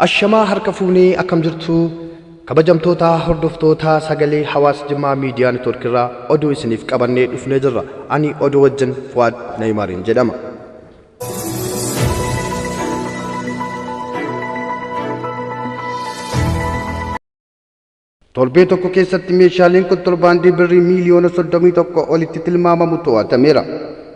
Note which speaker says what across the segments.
Speaker 1: Ashamaa harka fuunee akkam jirtu kabajamtoota hordoftoota sagalee hawaasa Jimmaa miidiyaa neetwoorkii irraa oduu isiniif qabannee dhufnee jirra. Ani oduu wajjin Fuad Naymaariin jedhama. Torbee tokko keessatti meeshaaleen kontirbaandii birrii miiliyoona 31 olitti tilmaamamu to'atameera.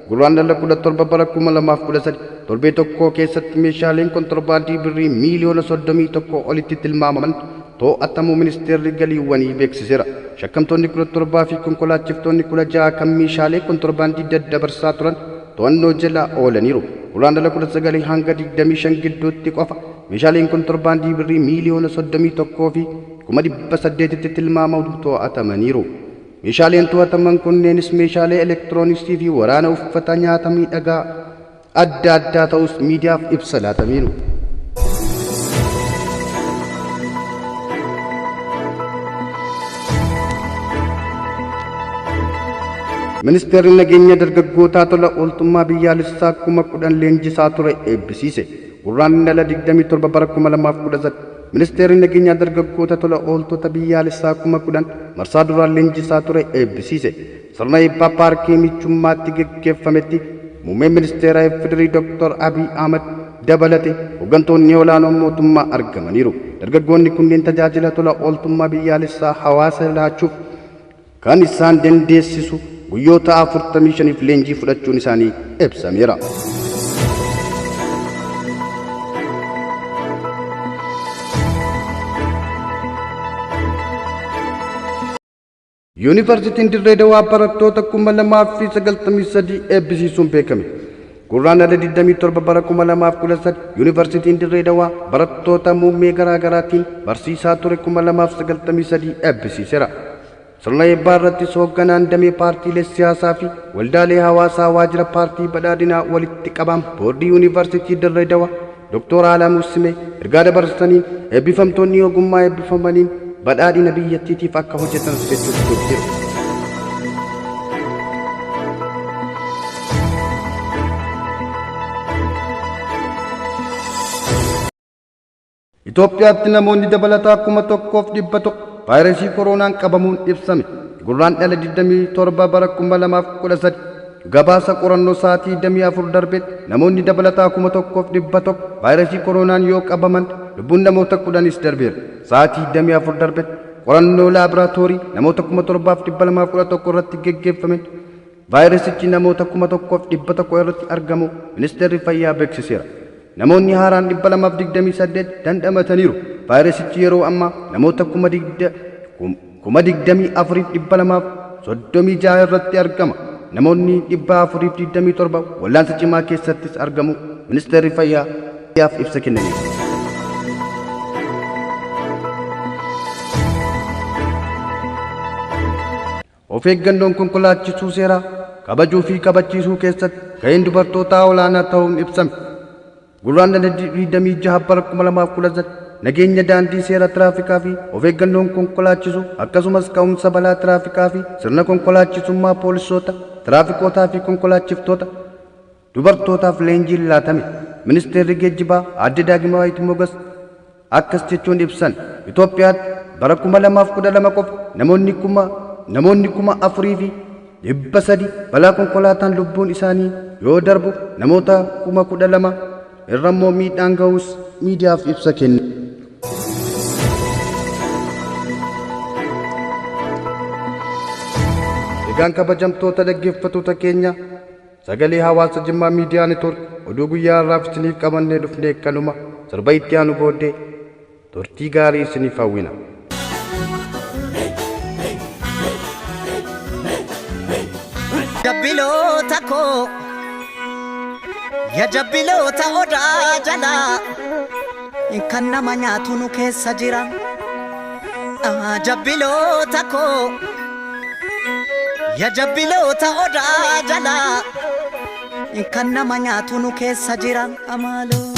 Speaker 1: Guraandhala 17 bara 2013 torbee tokko keessatti meeshaaleen kontirbaandii birrii miiliyoona 31 olitti tilmaamaman to'atamuu ministeerri galiiwwanii beeksiseera. Shakkamtoonni 17 fi konkolaachiftonni 16 kan meeshaalee kontirbaandii daddabarsaa turan to'annoo jala oolaniiru. Guraandhala 19 hanga 25 gidduutti qofa meeshaaleen kontirbaandii birrii miiliyoona 31 fi 800 tti tilmaamamu to'atamaniiru. meeshaaleen to'ataman kunneenis meeshaalee elektirooniksii fi waraana uffata nyaata miidhagaa adda addaa ta'us miidiyaaf ibsa laataniiru. Ministeerri nageenya dargaggootaa tola ooltummaa biyyaalessaa 10,000 leenjisaa ture eebbisiise. Guraandhala 27 bara 2018 Ministeerri nageenya dargaggoota tola ooltota biyyaalessaa 10,000 marsaa duraan leenjisaa ture eebbisiise. Sirna eebbaa paarkii michummaatti geggeeffametti muummeen ministeeraa Federii Dr. Abiy Ahmed dabalate hooggantoonni olaanoo mootummaa argamaniiru. Dargaggoonni kunneen tajaajila tola ooltummaa biyyaalessaa hawaasa laachuuf kan isaan dandeessisu guyyoota 45f leenjii fudhachuun isaanii ibsameera. Yuunivarsiitiin Dirree Dawaa barattoota 2093 eebbisiisuun beekame. Guraandhala 27 bara 2013 Yuunivarsiitiin Dirree Dawaa barattoota muummee garaagaraatiin barsiisaa ture 2093 eebbisiiseera. Sirna eebbaa irrattis hoogganaan damee paartiilee siyaasaa fi waldaalee hawaasaa waajjira paartii badhaadhinaa walitti qabaan boordii Yuunivarsiitii Dirree Dawaa Dr. Alamuu Simee ergaa dabarsaniin eebbifamtoonni ogummaa eebbifamaniin badhaadhina biyyattiitiif akka hojjetan jechuutti jiru. Itoophiyaatti namoonni dabalataa 1,100 vaayirasii koronaan qabamuun ibsame. Guraandhala 27 bara 2013 gabaasa qorannoo sa'aatii 24 darbeen namoonni dabalataa 1,100 vaayirasii koronaan yoo qabaman lubbuun namoota 10 darbeera. Sa'aatii 24 darbeen qorannoo laaboraatoorii namoota 7,211 irratti geggeeffameen vaayirasichi namoota 1,100 irratti argamu ministeerri fayyaa beeksiseera. Namoonni haaraan 228 dandhamataniiru. Vaayirasichi yeroo ammaa namoota 24,236 irratti argama. Namoonni 427 wallaansa cimaa keessattis argamu ministeerri fayyaaf ibsa kennaniiru. Of eeggannoon konkolaachisuu seeraa kabajuu fi kabachiisuu keessatti gaheen dubartootaa olaanaa ta'uun ibsame. Guraandhala 26 bara 2013 nageenya daandii seera tiraafikaa fi of eeggannoon konkolaachisuu akkasumas ka'umsa balaa tiraafikaa fi sirna konkolaachisummaa poolisoota tiraafikootaa fi konkolaachiftoota dubartootaaf leenjiin laatame. Ministeerri geejjibaa Aadde Daagmaawit Mogas akkas jechuun ibsan. Itoophiyaatti bara 2012 qofa namoonni 4,300 balaa konkolaataan lubbuun isaanii yoo darbu namoota 12,000 irra immoo miidhaan ga'uus miidiyaaf ibsa kenne. Egaan kabajamtoota dhaggeeffattoota keenya sagalee hawaasa Jimmaa miidiyaa neetwoorkii oduu guyyaa irraaf isiniif qabannee dhufnee kanuma sirba itti aanu booddee turtii gaarii isiniif hawwina.
Speaker 2: Jabbiloota koo yaa jabbiloota odaa jalaa kan nama nyaatu nu keessa jira. Jabbiloota koo yaa jabbiloota odaa jalaa kan nama nyaatu nu keessa jira. Amaaloo